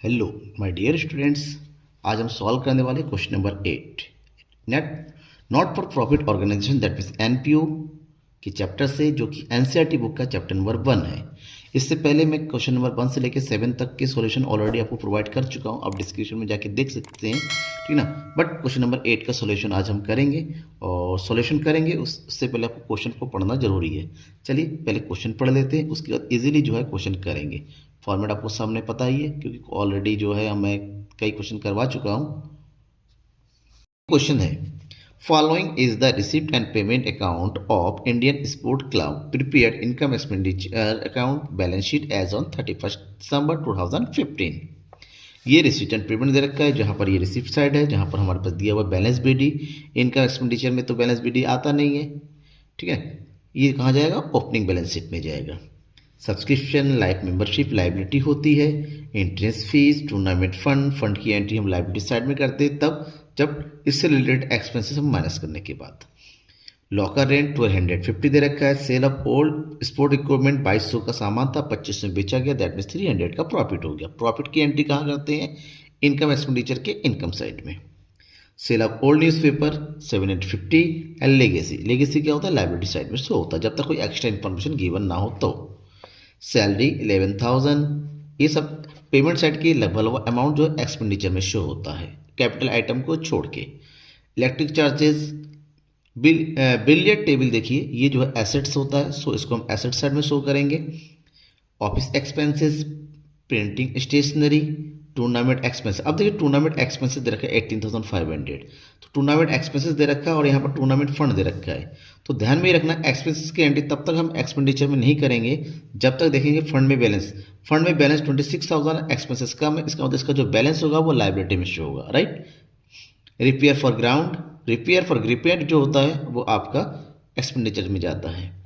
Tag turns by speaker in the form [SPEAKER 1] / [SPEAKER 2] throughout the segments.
[SPEAKER 1] Hello my dear students, आज हम solve करने वाले question number 8 net not for profit organisation that means NPO के चैप्टर से, जो कि एनसीईआरटी बुक का चैप्टर नंबर 1 है। इससे पहले मैं क्वेश्चन नंबर 1 से लेकर 7 तक के सॉल्यूशन ऑलरेडी आपको प्रोवाइड कर चुका हूं, आप डिस्क्रिप्शन में जाके देख सकते हैं, ठीक ना। बट क्वेश्चन नंबर 8 का सॉल्यूशन आज हम करेंगे, और सॉल्यूशन करेंगे उससे पहले आपको क्वेश्चन को पढ़ना जरूरी है। चलिए पहले क्वेश्चन पढ़ लेते हैं, उसके बाद इजीली जो है क्वेश्चन करेंगे। फॉर्मेट आपको सामने पता ही है, क्योंकि ऑलरेडी जो है मैं कई क्वेश्चन करवा चुका हूं। क्वेश्चन है, following is the receipt and payment account of Indian sport club prepared income expenditure account balance sheet as on 31 December 2015। ये रिसिप्ट एंड पेमेंट दे रखा है, जहां पर ये रिसिप्ट साइड है, जहां पर हमारे पास दिया हुआ बैलेंस बीडी। इनकम एक्सपेंडिचर में तो बैलेंस बीडी आता नहीं है, ठीक है। ये कहाँ जाएगा? ओपनिंग बैलेंस शीट में जाएगा। सब्सक्रिप्शन लाइफ मेंबरशिप लाइबिलिटी होती है। Interest fees, tournament fund, fund की एंट्री हम लाइबिलिटी साइड में करते हैं तब जब इससे रिलेटेड एक्सपेंसेस हम माइनस करने के बाद। लॉकर रेंट 1250 दे रखा है। Sale of old sport equipment 2200 का सामान था, 2500 में बेचा गया, दैट मीन्स 300 का प्रॉफिट हो गया। प्रॉफिट की एंट्री कहाँ करते हैं? इनकम एक्सपेंडिचर के इनकम साइड में। Sale of old newspaper 750 and legacy. Legacy क्या होता है? लाइबिलिटी साइड में शो होता है, जब तक कोई एक्स्ट्रा इन्फॉर्मेशन गिवन ना हो तो। सैलरी 11,000, ये सब पेमेंट साइड की लगभग अमाउंट जो एक्सपेंडिचर में शो होता है, कैपिटल आइटम को छोड़ के। इलेक्ट्रिक चार्जेस, बिलियर्ड टेबल देखिए, ये जो है एसेट्स होता है, सो इसको हम एसेट साइड में शो करेंगे। Office expenses, printing stationery, tournament expenses. अब देखिए टूर्नामेंट एक्सपेंसेस दे रखा है 18,500, तो टूर्नामेंट एक्सपेंसेस दे रखा है और यहाँ पर टूर्नामेंट फंड दे रखा है। तो ध्यान में रखना, एक्सपेंसेस की एंट्री तब तक हम एक्सपेंडिचर में नहीं करेंगे जब तक देखेंगे फंड में बैलेंस। फंड में बैलेंस 26,000, एक्सपेंसेस कम है, इसका मतलब इसका जो बैलेंस होगा वो लाइबिलिटी में शो होगा, right. Repair for ground, repair for repair जो होता है वो आपका एक्सपेंडिचर में जाता है।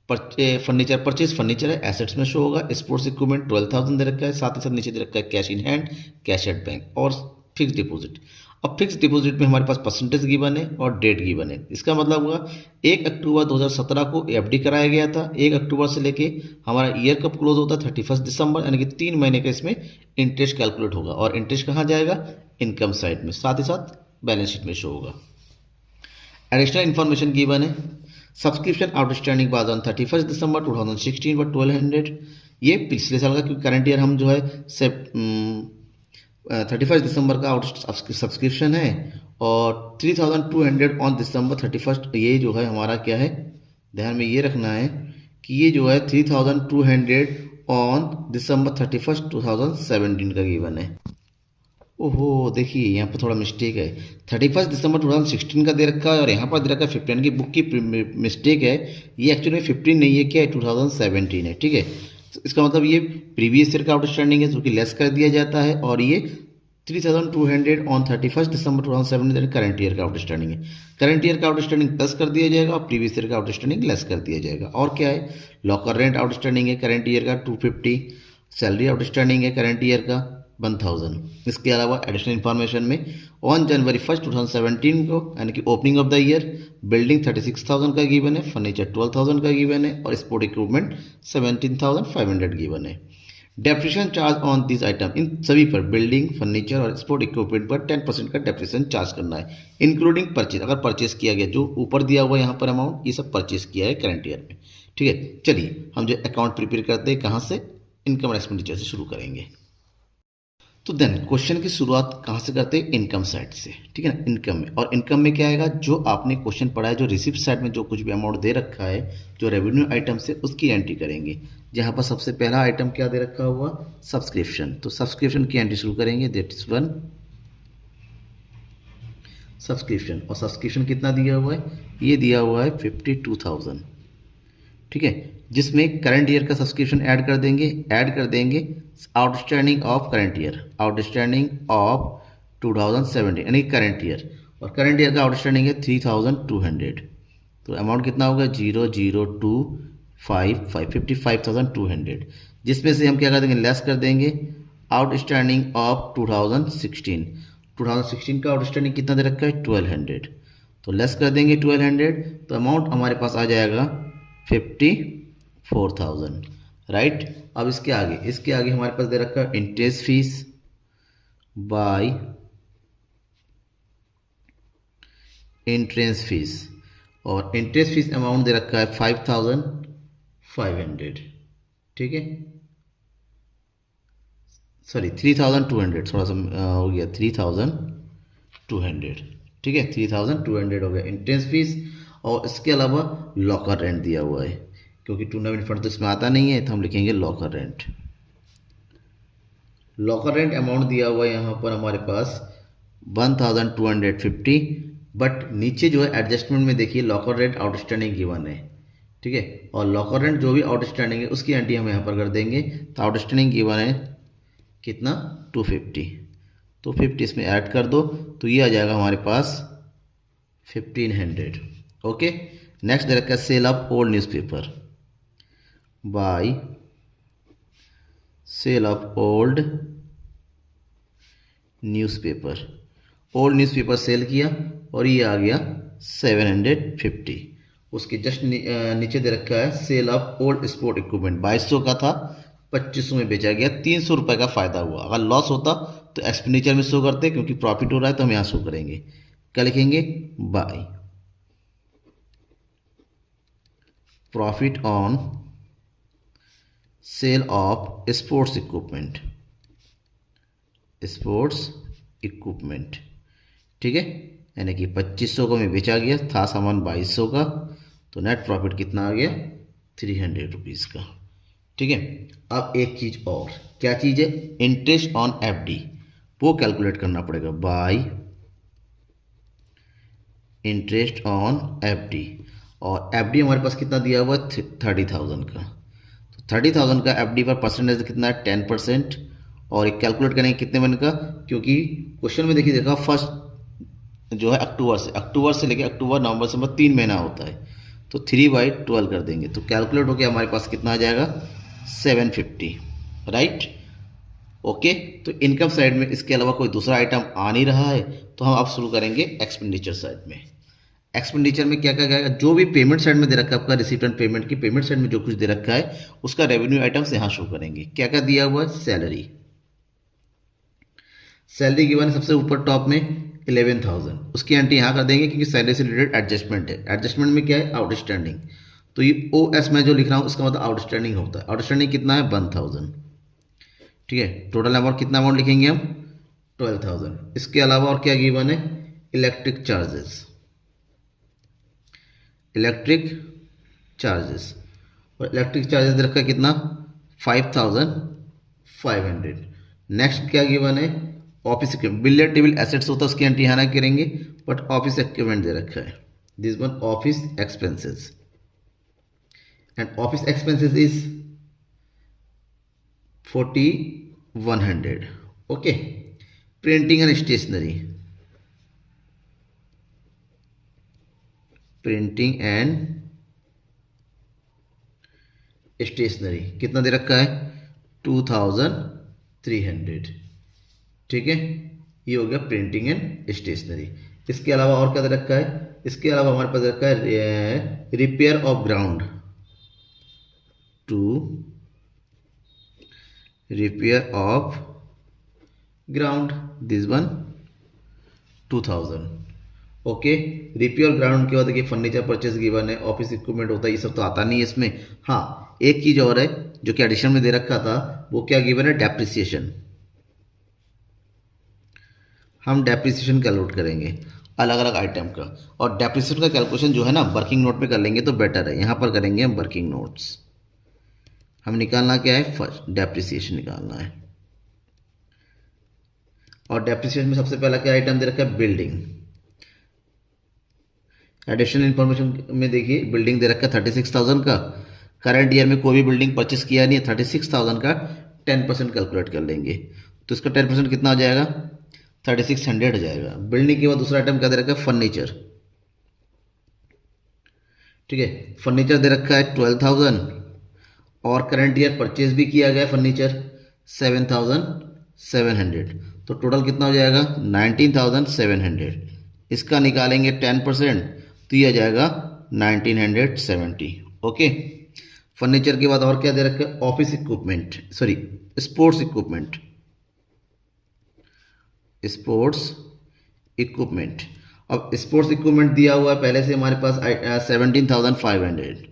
[SPEAKER 1] फर्नीचर परचेज, फर्नीचर है, एसेट्स में शो होगा। स्पोर्ट्स इक्विपमेंट 12,000 दे रखा है, साथ ही साथ नीचे दे रखा है cash in hand, cash at bank और फिक्स डिपॉजिट। अब फिक्स डिपॉजिट में हमारे पास परसेंटेज गिवन है और डेट गिवन है। इसका मतलब हुआ 1 अक्टूबर 2017 को एफडी कराया गया था। 1 अक्टूबर से लेके हमारा ईयर कब क्लोज होता है? 31 दिसंबर, यानी कि 3 महीने का इसमें इंटरेस्ट कैलकुलेट होगा, और इंटरेस्ट कहाँ जाएगा? इनकम साइड में, साथ ही साथ बैलेंस शीट में शो होगा। एडिशनल इन्फॉर्मेशन गिवन है, सब्सक्रिप्शन आउटस्टैंडिंग वाज ऑन 31 दिसंबर 2016 व 1200। ये पिछले साल का, क्योंकि करंट ईयर हम जो है 31 दिसंबर का आउट सब्सक्रिप्शन है, और 3200 ऑन दिसंबर 31। ये जो है हमारा क्या है, ध्यान में ये रखना है कि ये जो है 3200 ऑन दिसंबर 31 2017 का गिवन है। ओहो देखिए यहाँ पर थोड़ा मिस्टेक है, 31 दिसंबर 2016 का दे रखा है और यहाँ पर दे रखा है 15 की बुक की मिस्टेक है। ये एक्चुअली 15 नहीं है, क्या है? 2017 है, ठीक है। तो इसका मतलब ये प्रीवियस ईयर का आउटस्टैंडिंग है, जो कि लेस कर दिया जाता है, और ये 3200 ऑन 31 दिसंबर 2017 करंट ईयर का आउटस्टैंडिंग है। करंट ईयर का आउटस्टैंडिंग प्लस कर दिया जाएगा और प्रीवियस ईयर का आउटस्टैंडिंग लेस कर दिया जाएगा। और क्या है? लॉकर रेंट आउटस्टैंडिंग है करंट ईयर का 250, सैलरी आउटस्टैंडिंग है करंट ईयर का 1000। इसके अलावा एडिशनल इन्फॉर्मेशन में ऑन जनवरी 1 2017 को, यानी कि opening of the year, building 36,000 का गिवन है, फर्नीचर 12,000 का गिवन है, और स्पोर्ट इक्विपमेंट 17,500 गिवन है। Depreciation charge on this item, इन सभी पर, बिल्डिंग, फर्नीचर और स्पोर्ट इक्विपमेंट पर 10% का डेप्रिसिएशन चार्ज करना है, इंक्लूडिंग परचेज। अगर परचेज किया गया, जो ऊपर दिया हुआ यहाँ पर अमाउंट, ये सब परचेज किया है करंट ईयर में, ठीक है। चलिए हम जो अकाउंट प्रिपेयर करते हैं, कहाँ से? इनकम एक्सपेंडिचर से शुरू करेंगे। तो देन क्वेश्चन की शुरुआत कहाँ से करते हैं? इनकम साइड से, ठीक है ना। इनकम में, और इनकम में क्या आएगा? जो आपने क्वेश्चन पढ़ा है, जो रिसिप्ट साइड में जो कुछ भी अमाउंट दे रखा है, जो रेवेन्यू आइटम से, उसकी एंट्री करेंगे। जहाँ पर सबसे पहला आइटम क्या दे रखा हुआ? सब्सक्रिप्शन। तो सब्सक्रिप्शन की एंट्री शुरू करेंगे, दैट इज 1 सब्सक्रिप्शन। और सब्सक्रिप्शन कितना दिया हुआ है? ये दिया हुआ है 52,000, ठीक है, जिसमें करंट ईयर का सब्सक्रिप्शन ऐड कर देंगे outstanding of current year, outstanding of 2017 यानी करंट ईयर, और करंट ईयर का आउटस्टैंडिंग है 3200। तो अमाउंट कितना होगा? 55,200, जिसमें से हम क्या कर देंगे? लेस कर देंगे आउटस्टैंडिंग ऑफ 2016 का आउटस्टैंडिंग कितना दे रखा है? 1200। तो लेस कर देंगे 1200, तो अमाउंट हमारे पास आ जाएगा 54,000, राइट। अब इसके आगे हमारे पास दे रखा है interest fees, by entrance fees, और एंट्रेंस फीस अमाउंट दे रखा है 5500, ठीक है, सॉरी 3200, थोड़ा सा हो गया 3200, ठीक है, 3200 हो गया एंट्रेंस फीस। और इसके अलावा लॉकर रेंट दिया हुआ है, क्योंकि टूर्नामेंट फंड तो इसमें आता नहीं है, तो हम लिखेंगे locker rent. Locker rent amount दिया हुआ है यहाँ पर हमारे पास 1250, बट नीचे जो है एडजस्टमेंट में देखिए लॉकर रेंट आउटस्टैंडिंग गिवन है, ठीक है, और लॉकर रेंट जो भी आउटस्टैंडिंग है उसकी एंट्री हम यहाँ पर कर देंगे। तो आउटस्टैंडिंग गिवन है कितना 250 इसमें ऐड कर दो, तो ये आ जाएगा हमारे पास 1500। ओके, नेक्स्ट दे रखा है sale of old newspaper, by sale of old newspaper, old newspaper sale किया और ये आ गया 750। उसके जस्ट नीचे दे रखा है sale of old sport equipment, 2200 का था 2500 में बेचा गया, 300 रुपये का फ़ायदा हुआ। अगर लॉस होता तो एक्सपेंडिचर में शो करते, क्योंकि प्रॉफिट हो रहा है तो हम यहाँ शो करेंगे। क्या लिखेंगे, by profit on sale of sports equipment, sports equipment, ठीक है, यानी कि 2500 को में बेचा गया, था सामान 2200 का, तो नेट प्रॉफिट कितना आ गया 300 रुपीज़ का, ठीक है। अब एक चीज़ और, क्या चीज़ है, इंटरेस्ट ऑन एफडी, वो कैलकुलेट करना पड़ेगा, बाय इंटरेस्ट ऑन एफडी, और एफडी हमारे पास कितना दिया हुआ है 30,000 का, तो 30,000 का एफडी पर परसेंटेज कितना है 10%, और एक कैलकुलेट करेंगे कितने मन का, क्योंकि क्वेश्चन में देखिए देखा फर्स्ट जो है अक्टूबर से लेकर अक्टूबर नवंबर से 3 महीना होता है, तो 3/12 कर देंगे, तो कैलकुलेट होकर हमारे पास कितना आ जाएगा 750, राइट। ओके, तो इनकम साइड में इसके अलावा कोई दूसरा आइटम आ नहीं रहा है, तो हम अब शुरू करेंगे एक्सपेंडिचर साइड में। एक्सपेंडिचर में क्या क्या क्या, जो भी पेमेंट साइड में दे रखा है आपका रिसीप्ट एंड पेमेंट की पेमेंट साइड में जो कुछ दे रखा है उसका रेवेन्यू आइटम्स यहाँ शो करेंगे। क्या क्या दिया हुआ है, सैलरी, सैलरी गिवन है सबसे ऊपर टॉप में 11,000, उसकी एंट्री यहाँ कर देंगे क्योंकि सैलरी से रिलेटेड एडजस्टमेंट है। एडजस्टमेंट में क्या है, आउटस्टैंडिंग, तो ये OS में जो लिख रहा हूँ उसका मतलब आउटस्टैंडिंग होता है। आउटस्टैंडिंग कितना है 1,000, ठीक है। टोटल अमाउंट कितना अमाउंट लिखेंगे हम 12,000। इसके अलावा और क्या गिवन है, इलेक्ट्रिक चार्जेस, इलेक्ट्रिक चार्जेस, और इलेक्ट्रिक चार्जेस रखा कितना 5,500। नेक्स्ट क्या गिवन है, office equipment, billiard table assets होता है उसकी एंट्री यहाँ करेंगे, बट ऑफिस इक्विपमेंट दे रखा है, this one office expenses, and office expenses is 4,100। Okay, printing and stationery, printing and stationery कितना दे रखा है 2,300, ठीक है। ये हो गया प्रिंटिंग एंड स्टेशनरी। इसके अलावा और क्या दे रखा है, इसके अलावा हमारे पास रखा है repair of ground, to repair of ground, this one 2,000। Okay, repair ground के बाद देखिए फर्नीचर परचेज गिवन है, ऑफिस इक्विपमेंट होता है, ये सब तो आता नहीं है इसमें। हाँ, एक चीज और है जो कि एडिशन में दे रखा था, वो क्या गिवन है, डेप्रिसिएशन। हम डेप्रिसिएशन कैलकुलेट करेंगे अलग अलग आइटम का, और डेप्रिसिएशन का कैलकुलेशन जो है ना वर्किंग नोट में कर लेंगे तो बेटर है। यहाँ पर करेंगे हम वर्किंग नोट्स, हम निकालना क्या है, फर्स्ट डेप्रिसिएशन निकालना है, और डेप्रिसिएशन में सबसे पहला क्या आइटम दे रखा है, बिल्डिंग। एडिशनल इन्फॉर्मेशन में देखिए बिल्डिंग दे रखा है 36,000 का, करंट ईयर में कोई भी बिल्डिंग परचेस किया नहीं है, 36,000 का 10% कैलकुलेट कर लेंगे, तो इसका 10% कितना आ जाएगा 3,600 हो जाएगा। बिल्डिंग के बाद दूसरा आइटम क्या दे रखा है, फर्नीचर, ठीक है। फर्नीचर दे रखा है 12,000, और करंट ईयर परचेज भी किया गया फर्नीचर 7,700, तो टोटल कितना हो जाएगा 19,700। इसका निकालेंगे 10%, तो ये आ जाएगा 1,970। ओके, फर्नीचर के बाद और क्या दे रखा है, office equipment, sorry sports equipment, sports equipment. अब स्पोर्ट्स इक्विपमेंट दिया हुआ है पहले से हमारे पास 17,500।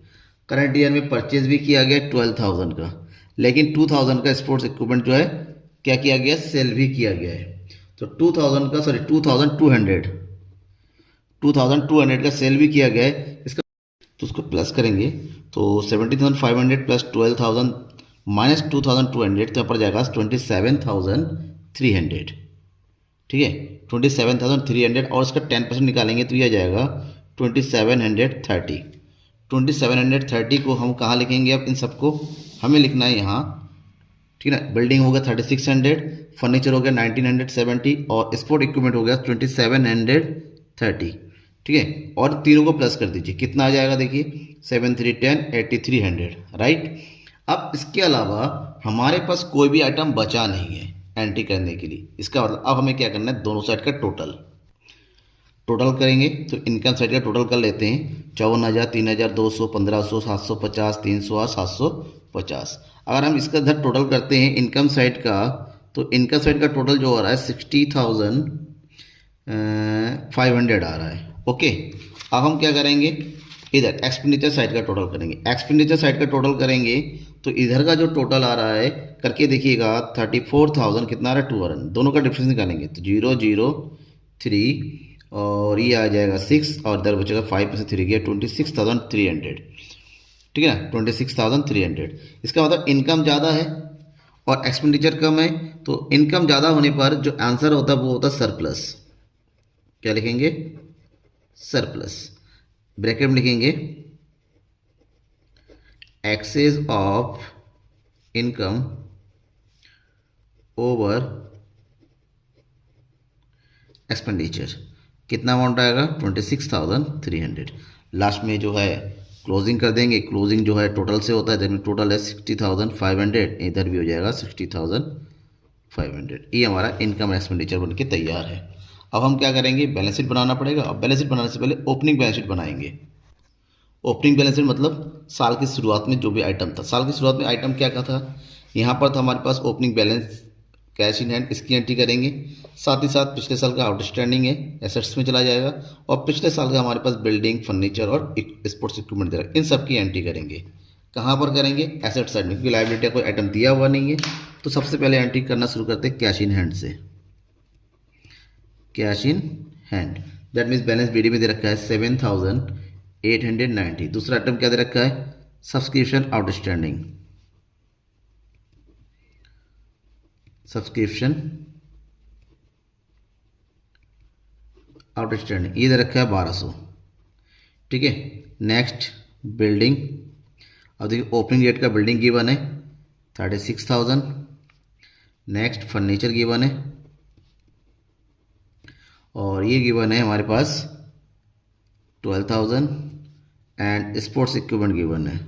[SPEAKER 1] करंट ईयर में परचेज भी किया गया 12,000 का, लेकिन 2,000 का स्पोर्ट्स इक्विपमेंट जो है क्या किया गया, सेल भी किया गया है। तो 2,000 का 2,200 का सेल भी किया गया है। इसका तो उसको प्लस करेंगे तो 17,500 प्लस 12,000 माइनस 2,200 तो यहाँ पर जाएगा 27,300। ठीक है, 27,300 और इसका 10% निकालेंगे तो यह जाएगा 2,730। 2,730 को हम कहाँ लिखेंगे, अब इन सबको हमें लिखना है यहाँ। ठीक है ना, बिल्डिंग हो गया 3,600, फर्नीचर हो गया 1,970 और स्पोर्ट इक्विपमेंट हो गया 2,730। ठीक है, और तीनों को प्लस कर दीजिए, कितना आ जाएगा देखिए 7 3 10 8,300। राइट, अब इसके अलावा हमारे पास कोई भी आइटम बचा नहीं है एंट्री करने के लिए। इसका मतलब अब हमें क्या करना है, दोनों साइड का टोटल करेंगे। तो इनकम साइड का टोटल कर लेते हैं 54,000 3,200 1,500 750 300 और 750। अगर हम इसका इधर टोटल करते हैं इनकम साइड का, तो इनकम साइड का टोटल जो हो रहा है 60,500 आ रहा है। ओके, अब हम क्या करेंगे, इधर एक्सपेंडिचर साइड का टोटल करेंगे। एक्सपेंडिचर साइड का टोटल करेंगे तो इधर का जो टोटल आ रहा है करके देखिएगा 34,000 कितना आ रहा है 2 दोनों का डिफरेंस निकालेंगे तो 003 और ये आ जाएगा 6 और इधर बचेगा 5 में से 3 गया 26,300। ठीक है ना, 26,300। इसका मतलब इनकम ज़्यादा है और एक्सपेंडिचर कम है, तो इनकम ज़्यादा होने पर जो आंसर होता है वो होता है सरप्लस। क्या लिखेंगे, सरप्लस। ब्रैकेट में लिखेंगे excess of income over expenditure. कितना अमाउंट आएगा 26,300। लास्ट में जो है क्लोजिंग कर देंगे। क्लोजिंग जो है टोटल से होता है, जिसमें टोटल है 60,500, इधर भी हो जाएगा 60,500। ये हमारा इनकम एक्सपेंडिचर बन के तैयार है। अब हम क्या करेंगे, बैलेंस शीट बनाना पड़ेगा। अब बैलेंस शीट बनाने से पहले ओपनिंग बैलेंस शीट बनाएंगे। ओपनिंग बैलेंस शीट मतलब साल की शुरुआत में जो भी आइटम था। साल की शुरुआत में आइटम क्या क्या था, यहाँ पर था हमारे पास opening balance cash in hand, इसकी एंट्री करेंगे। साथ ही साथ पिछले साल का आउटस्टैंडिंग है एसेट्स में चला जाएगा, और पिछले साल का हमारे पास बिल्डिंग फर्नीचर और स्पोर्ट्स इक्विपमेंट दे रहा है, इन सब की एंट्री करेंगे। कहाँ पर करेंगे, एसेट साइड में, क्योंकि लायबिलिटी का कोई आइटम दिया हुआ नहीं है। तो सबसे पहले एंट्री करना शुरू करते हैं कैश इन हैंड से। Cash in hand that means balance BD में दे रखा है 7,890। दूसरा आइटम क्या दे रखा है, सब्सक्रिप्शन आउटस्टैंडिंग। सब्सक्रिप्शन आउटस्टैंडिंग ये दे रखा है 1,200। ठीक है, नेक्स्ट बिल्डिंग। अब देखिए ओपनिंग डेट का बिल्डिंग गिवन है 36,000। नेक्स्ट फर्नीचर गिवन है और ये गिवन है हमारे पास 12,000 एंड स्पोर्ट्स इक्विपमेंट गिवन है,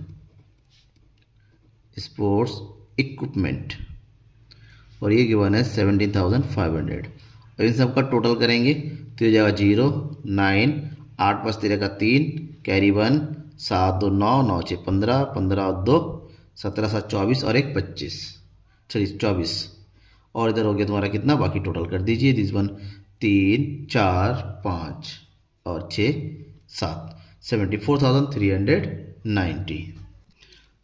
[SPEAKER 1] स्पोर्ट्स इक्विपमेंट, और ये गिवन है 17,500। अब इन सब का टोटल करेंगे तो ये जाएगा 0 9 8 5 13 का 3 कैरी 1 7 2 9 9 6 15 15 2 17 7 24 और 1 25, चलिए 24। और इधर हो गया तुम्हारा कितना, बाकी टोटल कर दीजिए। दिस वन 3 4 5 और 6 7 74,390।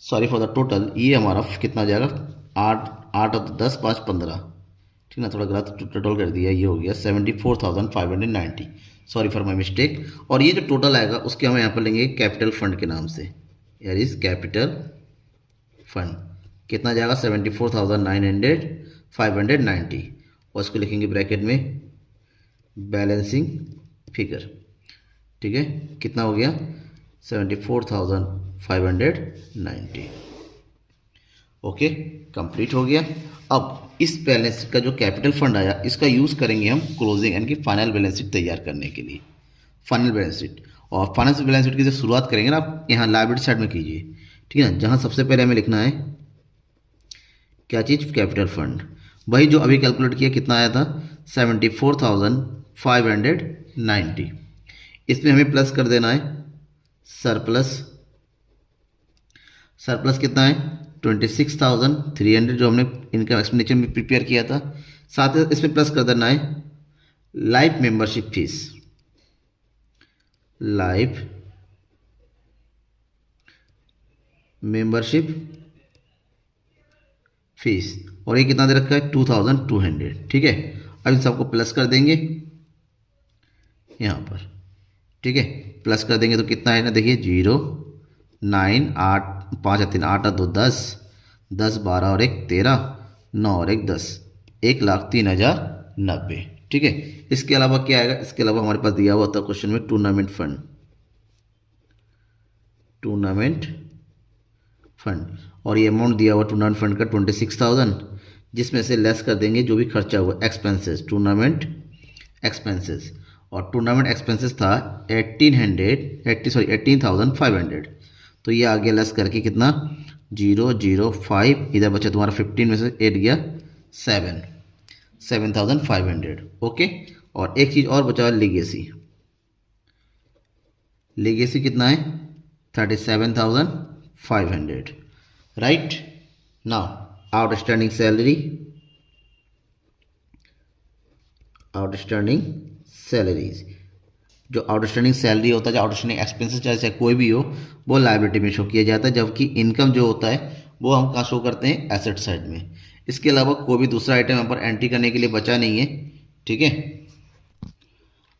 [SPEAKER 1] सॉरी फॉर द टोटल, ये हमारा कितना आ जाएगा 8 8 और 10 5 15। ठीक ना, थोड़ा गलत टोटल कर दिया, ये हो गया 74,590। Sorry for my mistake. और ये जो टोटल आएगा उसके हम यहाँ पर लेंगे कैपिटल फंड के नाम से, यार इज कैपिटल फंड। कितना जाएगा 74,590 और इसको लिखेंगे ब्रैकेट में बैलेंसिंग फिगर। ठीक है, कितना हो गया 74,590। ओके, कंप्लीट हो गया। अब इस बैलेंस का जो कैपिटल फंड आया इसका यूज़ करेंगे हम क्लोजिंग यानी कि फाइनल बैलेंस शीट तैयार करने के लिए। फाइनल बैलेंस शीट, और फाइनल बैलेंस शीट की जब शुरुआत करेंगे ना आप यहाँ लायबिलिटी साइड में कीजिए। ठीक है ना, जहाँ सबसे पहले हमें लिखना है क्या चीज़, कैपिटल फंड। वही जो अभी कैलकुलेट किया कितना आया था 74,590। इसमें हमें प्लस कर देना है सरप्लस। सरप्लस कितना है 26,300 जो हमने इनकम एक्सपेंडिचर में प्रिपेयर किया था। साथ ही इसमें प्लस कर देना है life membership fees, life membership fees, और ये कितना दे रखा है 2200, ठीक है। अब इन सबको प्लस कर देंगे यहाँ पर, ठीक है। प्लस कर देंगे तो कितना है ना, देखिए 0 9 8 5 3 8 2 10 10 12 और 1 13 9 और 1 10, 1,03,090, ठीक है। इसके अलावा क्या आएगा, इसके अलावा हमारे पास दिया हुआ था क्वेश्चन में टूर्नामेंट फंड, टूर्नामेंट फंड, और ये अमाउंट दिया हुआ टूर्नामेंट फंड का 26,000, जिसमें से लेस कर देंगे जो भी खर्चा हुआ एक्सपेंसेस, टूर्नामेंट एक्सपेंसेस, और टूर्नामेंट एक्सपेंसेस था 18,500, तो ये आगे लेस करके कितना 005, इधर बचा तुम्हारा 15 में से 8 गया 7,500, ओके। और एक चीज़ और बचा लीगेसी, लीगेसी कितना है 37,500, right. Now outstanding salary, outstanding salaries, जो आउटस्टैंडिंग सैलरी होता है, जो आउटस्टैंडिंग एक्सपेंसेस चाहे कोई भी हो, वो लायबिलिटी में शो किया जाता है, जबकि इनकम जो होता है वो हम कहाँ शो करते हैं, एसेट साइड में। इसके अलावा कोई भी दूसरा आइटम यहाँ पर एंट्री करने के लिए बचा नहीं है, ठीक है।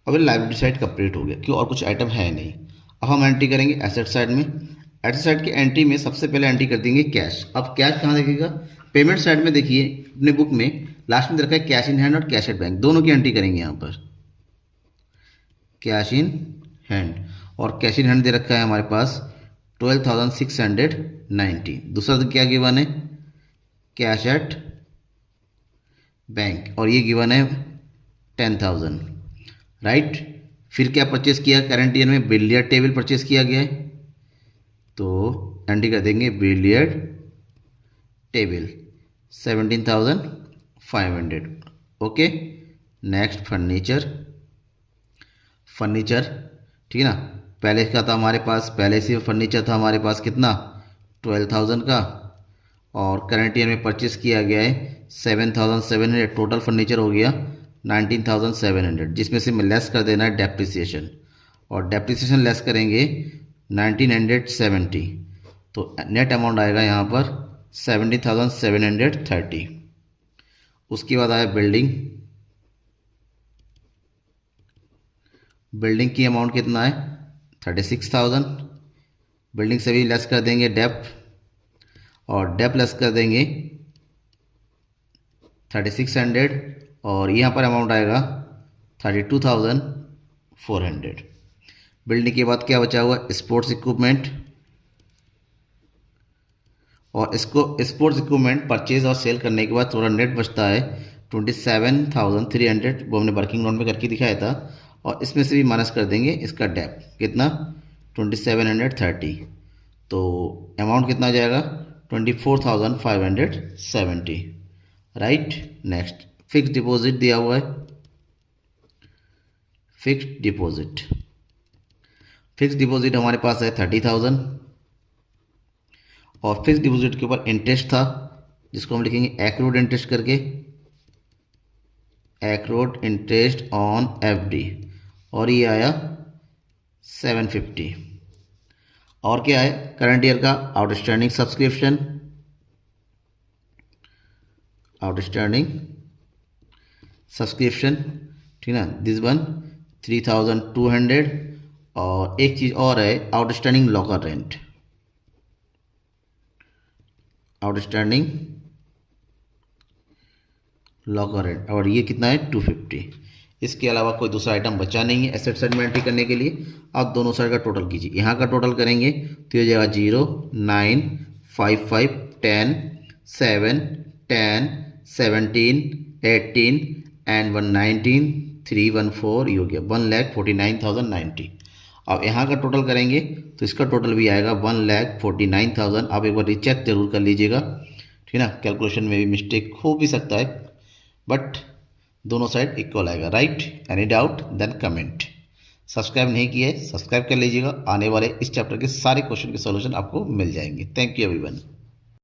[SPEAKER 1] अब लायबिलिटी साइड कंप्लीट हो गया, क्यों और कुछ आइटम है नहीं। अब हम एंट्री करेंगे एसेट साइड में। एसेट साइड की एंट्री में सबसे पहले एंट्री कर देंगे कैश। अब कैश कहाँ देखेगा, पेमेंट साइड में देखिए अपने बुक में लास्ट में दे रखा है कैश इन हैंड और कैश एट बैंक, दोनों की एंट्री करेंगे यहाँ पर, कैश इन हैंड, और कैश इन हैंड दे रखा है हमारे पास 12,690। दूसरा तो क्या गिवन है, कैश एट बैंक, और ये गिवन है 10,000, राइट। फिर क्या परचेस किया करंट ईयर में, बिलियर्ड टेबल परचेस किया गया है, तो एंट्री कर देंगे billiard table 17,500, okay. Next furniture, furniture, ठीक है ना। पहले का था हमारे पास, पहले से फर्नीचर था हमारे पास कितना 12,000 का, और करंट ईयर में परचेस किया गया है 7,700, टोटल फर्नीचर हो गया 19,700, जिसमें से लेस कर देना है डेप्रिसिएशन, और डेप्रिसिएशन लेस करेंगे 1,970, तो नेट अमाउंट आएगा यहाँ पर 70,730। उसके बाद आया बिल्डिंग, बिल्डिंग की अमाउंट कितना है 36,000, बिल्डिंग से भी लेस कर देंगे डेप, और डेप लेस कर देंगे 3600, और यहाँ पर अमाउंट आएगा 32,400। बिल्डिंग के बाद क्या बचा हुआ, स्पोर्ट्स इक्विपमेंट, और इसको स्पोर्ट्स इक्विपमेंट परचेज और सेल करने के बाद थोड़ा नेट बचता है 27,300, वो हमने वर्किंग नोट में करके दिखाया था, और इसमें से भी माइनस कर देंगे इसका डेप कितना 2730, तो अमाउंट कितना आ जाएगा 24,570, राइट। नेक्स्ट फिक्स डिपॉजिट दिया हुआ है, फिक्स डिपॉजिट, फिक्स डिपॉजिट हमारे पास है 30,000, और फिक्स डिपॉजिट के ऊपर इंटरेस्ट था जिसको हम लिखेंगे एक्रूड इंटरेस्ट करके, एक्रूड इंटरेस्ट ऑन एफडी, और ये आया 750। और क्या है करंट ईयर का आउटस्टैंडिंग सब्सक्रिप्शन, आउटस्टैंडिंग सब्सक्रिप्शन, ठीक ना, दिस वन 3,200, और एक चीज़ और है outstanding locker rent, outstanding locker rent, और ये कितना है 250। इसके अलावा कोई दूसरा आइटम बचा नहीं है एसेट साइड में एंट्री करने के लिए। आप दोनों साइड का टोटल कीजिए, यहाँ का टोटल करेंगे तो ये जाएगा 0 9 5 5 10 7 10 17 18 एंड 119 314, ये हो गया 1,49,090। अब यहाँ का टोटल करेंगे तो इसका टोटल भी आएगा 1,49,000। आप एक बार रिचेक जरूर कर लीजिएगा, ठीक है ना, कैलकुलेशन में भी मिस्टेक हो भी सकता है, बट दोनों साइड इक्वल आएगा, right. Any doubt then comment. Subscribe नहीं किया है सब्सक्राइब कर लीजिएगा, आने वाले इस चैप्टर के सारे क्वेश्चन के सॉल्यूशन आपको मिल जाएंगे। Thank you everyone.